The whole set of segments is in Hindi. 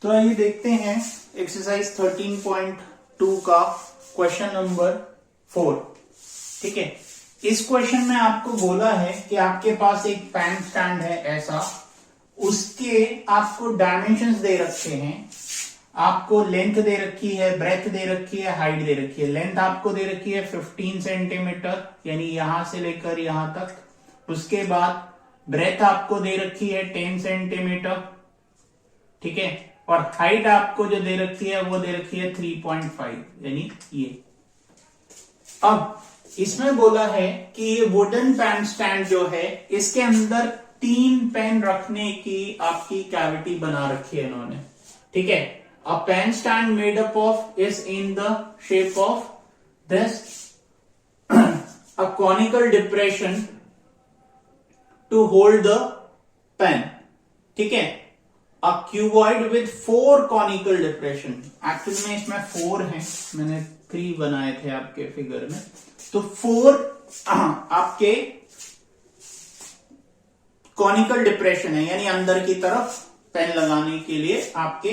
तो आइए देखते हैं एक्सरसाइज 13.2 का क्वेश्चन नंबर 4। ठीक है, इस क्वेश्चन में आपको बोला है कि आपके पास एक पेन स्टैंड है ऐसा, उसके आपको डायमेंशंस दे रखे हैं, आपको लेंथ दे रखी है, ब्रेथ दे रखी है, हाइट दे रखी है। लेंथ आपको दे रखी है 15 सेंटीमीटर, यानी यहां से लेकर यहां तक। उसके बाद ब्रेथ आपको दे रखी है 10 सेंटीमीटर, ठीक है, और हाइट आपको जो दे रखी है वो दे रखी है 3.5, यानी ये। अब इसमें बोला है कि ये वुडन पेन स्टैंड जो है, इसके अंदर 3 पेन रखने की आपकी कैविटी बना रखी है इन्होंने। ठीक है, a pen stand made up of is in the shape of this a conical depression to hold the pen. ठीक है, a cuboid with 4 conical depression. Actually में इसमें 4 हैं, मैंने 3 बनाए थे आपके फिगर में, तो 4 आपके कॉनिकल डिप्रेशन है, यानी अंदर की तरफ पेन लगाने के लिए आपके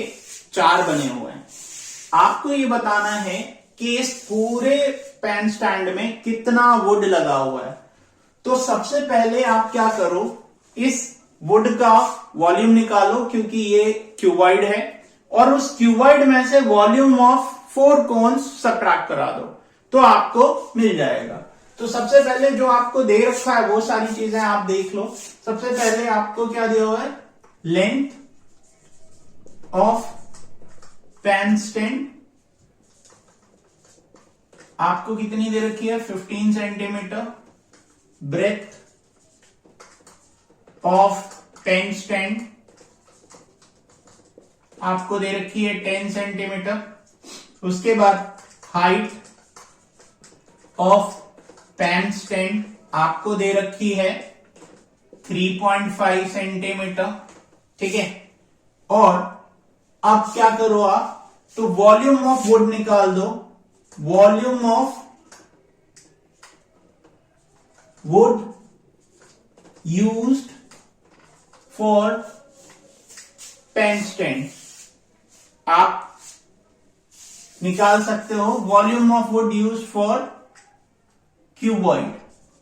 4 बने हुए हैं। आपको ये बताना है कि इस पूरे पेन स्टैंड में कितना वुड लगा हुआ है। तो सबसे पहले आप क्या करो, इस वुड का वॉल्यूम निकालो, क्योंकि ये क्यूबॉइड है, और उस क्यूबॉइड में से वॉल्यूम ऑफ 4 कोन्स सब्ट्रैक्ट करा दो, तो आपको मिल जाएगा। तो सबसे पहले जो आपको दे रखा है वो सारी चीजें आप देख लो। सबसे पहले आपको क्या दिया हुआ है, लेंथ ऑफ पेन स्टैंड आपको कितनी दे रखी है, 15 centimetre. Breadth of pen stand आपको दे रखी है 10 सेंटीमीटर। उसके बाद हाइट ऑफ पेन स्टैंड आपको दे रखी है 3.5 सेंटीमीटर। ठीक है, और अब क्या करो आप, तो वॉल्यूम ऑफ वुड निकाल दो। Volume of wood used for pen stand आप निकाल सकते हो। Volume of wood use for cuboid,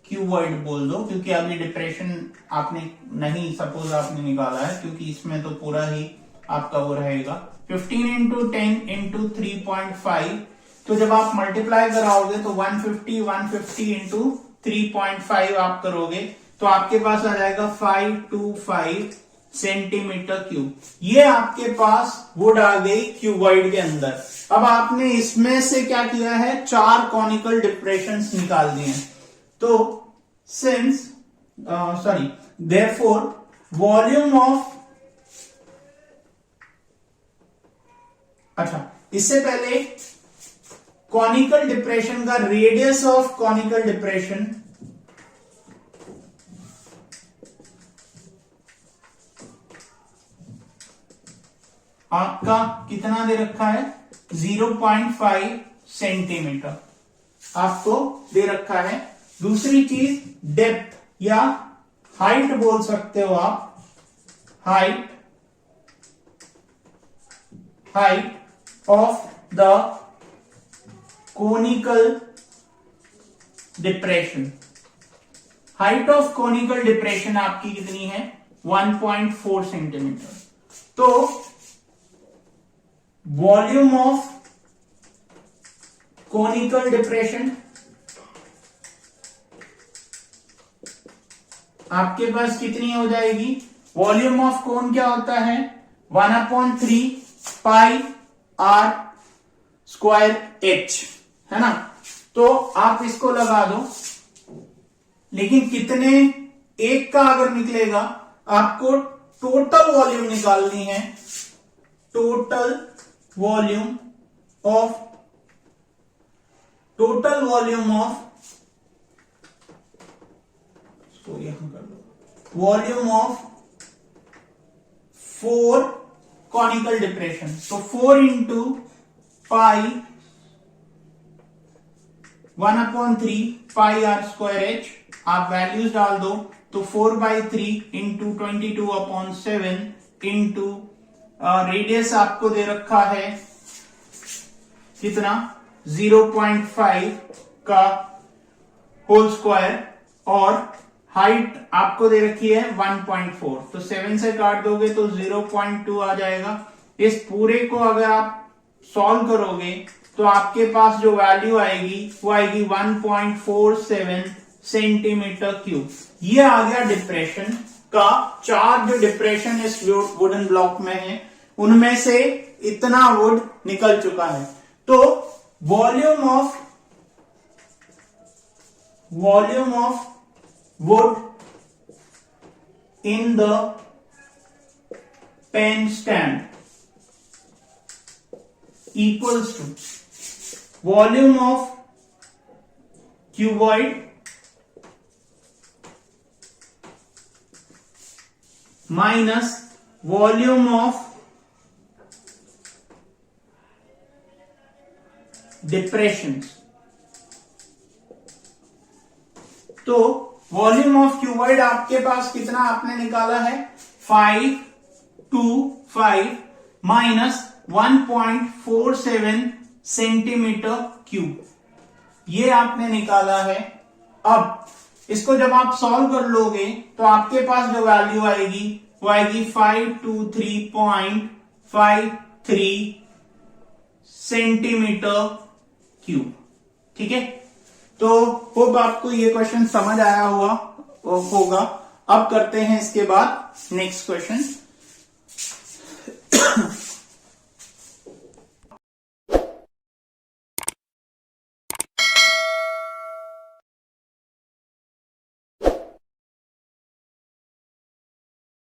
cuboid बोल दो, क्योंकि अभी डिप्रेशन आपने नहीं, सपोज आपने निकाला है, क्योंकि इसमें तो पूरा ही आपका वो रहेगा 15 इंटू 10 इंटू 3.5। तो जब आप मल्टीप्लाई कराओगे तो 150 इंटू 3.5 आप करोगे, तो आपके पास आ जाएगा 525 सेंटीमीटर क्यूब। ये आपके पास वुड आ गई क्यूबॉइड के अंदर। अब आपने इसमें से क्या किया है, 4 कॉनिकल डिप्रेशंस निकाल दिए। तो सिंस देयरफॉर वॉल्यूम ऑफ, अच्छा इससे पहले कॉनिकल डिप्रेशन का रेडियस ऑफ कॉनिकल डिप्रेशन आपका कितना दे रखा है, 0.5 सेंटीमीटर आपको दे रखा है। दूसरी चीज डेप्थ या हाइट बोल सकते हो आप, height of the conical depression. Height of conical depression आपकी कितनी है, 1.4 सेंटीमीटर। तो वॉल्यूम ऑफ कोनिकल डिप्रेशन आपके पास कितनी हो जाएगी, वॉल्यूम ऑफ कोन क्या होता है, 1/3 पाई आर स्क्वायर एच, है ना। तो आप इसको लगा दो, लेकिन कितने, एक का अगर निकलेगा, आपको टोटल वॉल्यूम निकालनी है, टोटल वॉल्यूम ऑफ इसको यहां कर दो, वॉल्यूम ऑफ 4 कॉनिकल डिप्रेशन। तो 4 into pi 1/3 pi r square h, आप वैल्यूज डाल दो, तो 4/3 इंटू 22/7 इंटू रेडियस आपको दे रखा है कितना 0.5 का होल स्क्वायर और हाइट आपको दे रखी है 1.4, तो 7 से काट दोगे तो 0.2 आ जाएगा। इस पूरे को अगर आप सॉल्व करोगे तो आपके पास जो वैल्यू आएगी वो आएगी 1.47 सेंटीमीटर क्यूब। ये आ गया डिप्रेशन का। 4 जो डिप्रेशन इस वुडन ब्लॉक में है उनमें से इतना वुड निकल चुका है। तो volume of wood in the pen stand equals to volume of cuboid minus volume of depressions। तो वॉल्यूम ऑफ क्यूबॉइड आपके पास कितना आपने निकाला है 525 माइनस 1.47 सेंटीमीटर क्यूब, ये आपने निकाला है। अब इसको जब आप सॉल्व कर लोगे तो आपके पास जो वैल्यू आएगी वो आएगी 523.53 सेंटीमीटर क्यूब। ठीक है, तो होप आपको ये क्वेश्चन समझ आया होगा। अब करते हैं इसके बाद नेक्स्ट क्वेश्चन।